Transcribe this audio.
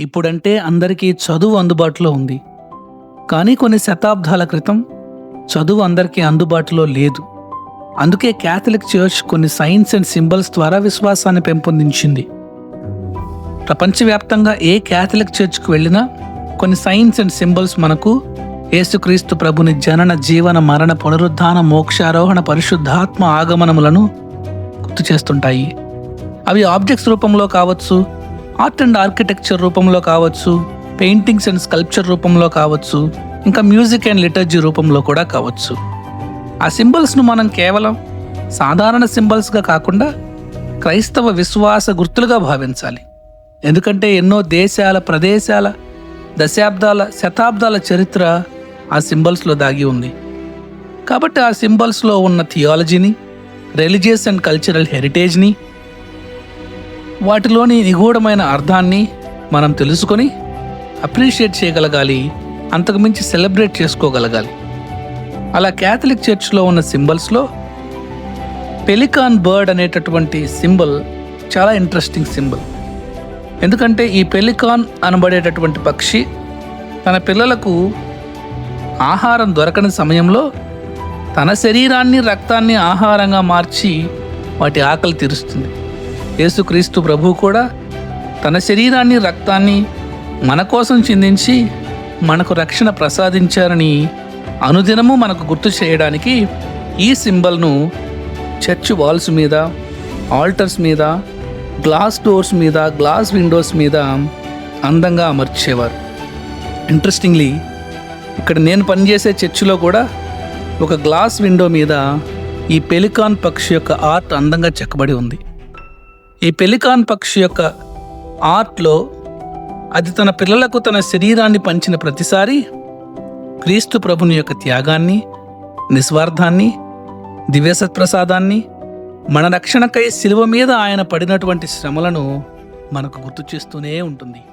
ఇప్పుడంటే అందరికీ చదువు అందుబాటులో ఉంది. కానీ కొన్ని శతాబ్దాల క్రితం చదువు అందరికీ అందుబాటులో లేదు. అందుకే క్యాథలిక్ చర్చ్ కొన్ని సైన్స్ అండ్ సింబల్స్ ద్వారా విశ్వాసాన్ని పెంపొందించింది. ప్రపంచవ్యాప్తంగా ఏ క్యాథలిక్ చర్చ్కి వెళ్ళినా కొన్ని సైన్స్ అండ్ సింబల్స్ మనకు యేసుక్రీస్తు ప్రభుని జనన, జీవన, మరణ, పునరుద్ధాన, మోక్షారోహణ, పరిశుద్ధాత్మ ఆగమనములను గుర్తు చేస్తుంటాయి. అవి ఆబ్జెక్ట్స్ రూపంలో కావచ్చు, ఆర్ట్ అండ్ ఆర్కిటెక్చర్ రూపంలో కావచ్చు, పెయింటింగ్స్ అండ్ స్కల్ప్చర్ రూపంలో కావచ్చు, ఇంకా మ్యూజిక్ అండ్ లిటర్జీ రూపంలో కూడా కావచ్చు. ఆ సింబల్స్ను మనం కేవలం సాధారణ సింబల్స్గా కాకుండా క్రైస్తవ విశ్వాస గుర్తులుగా భావించాలి. ఎందుకంటే ఎన్నో దేశాల, ప్రదేశాల, దశాబ్దాల, శతాబ్దాల చరిత్ర ఆ సింబల్స్లో దాగి ఉంది. కాబట్టి ఆ సింబల్స్లో ఉన్న థియాలజీని, రిలీజియస్ అండ్ కల్చరల్ హెరిటేజ్ని, వాటిలోని నిగూఢమైన అర్థాన్ని మనం తెలుసుకొని అప్రిషియేట్ చేయగలగాలి, అంతకుమించి సెలబ్రేట్ చేసుకోగలగాలి. అలా క్యాథలిక్ చర్చ్లో ఉన్న సింబల్స్లో పెలికాన్ బర్డ్ అనేటటువంటి సింబల్ చాలా ఇంట్రెస్టింగ్ సింబల్. ఎందుకంటే ఈ పెలికాన్ అనబడేటటువంటి పక్షి తన పిల్లలకు ఆహారం దొరకని సమయంలో తన శరీరాన్ని, రక్తాన్ని ఆహారంగా మార్చి వాటి ఆకలి తీరుస్తుంది. యేసుక్రీస్తు ప్రభువు కూడా తన శరీరాన్ని, రక్తాన్ని మన కోసం చిందించి మనకు రక్షణ ప్రసాదించారని అనుదినము మనకు గుర్తు చేయడానికి ఈ సింబల్ను చర్చ్ వాల్స్ మీద, ఆల్టర్స్ మీద, గ్లాస్ డోర్స్ మీద, గ్లాస్ విండోస్ మీద అందంగా అమర్చేవారు. ఇంట్రెస్టింగ్లీ ఇక్కడ నేను పనిచేసే చర్చిలో కూడా ఒక గ్లాస్ విండో మీద ఈ పెలికాన్ పక్షి యొక్క ఆర్ట్ అందంగా చెక్కబడి ఉంది. ఈ పెలికాన్ పక్షి యొక్క ఆర్ట్లో అది తన పిల్లలకు తన శరీరాన్ని పంచిన ప్రతిసారి క్రీస్తు ప్రభుని యొక్క త్యాగాన్ని, నిస్వార్థాన్ని, దివ్యసత్ప్రసాదాన్ని, మన రక్షణకై శిలువ మీద ఆయన పడినటువంటి శ్రమలను మనకు గుర్తు చేస్తూనే ఉంటుంది.